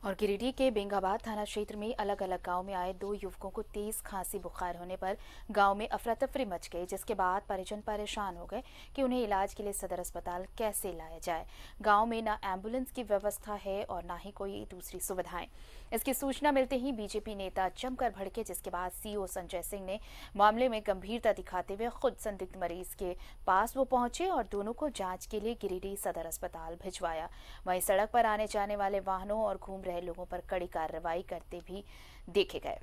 और गिरिडीह के बेंगाबाद थाना क्षेत्र में अलग अलग गांव में आए दो युवकों को तेज खांसी बुखार होने पर गांव में अफरा तफरी मच गई, जिसके बाद परिजन परेशान हो गए कि उन्हें इलाज के लिए सदर अस्पताल कैसे लाया जाए। गांव में न एम्बुलेंस की व्यवस्था है और न ही कोई दूसरी सुविधाएं। इसकी सूचना मिलते ही बीजेपी नेता जमकर भड़के, जिसके बाद सीओ संजय सिंह ने मामले में गंभीरता दिखाते हुए खुद संदिग्ध मरीज के पास वो पहुंचे और दोनों को जांच के लिए गिरिडीह सदर अस्पताल भिजवाया। वहीं सड़क पर आने जाने वाले वाहनों और घूम रहे लोगों पर कड़ी कार्रवाई करते भी देखे गए।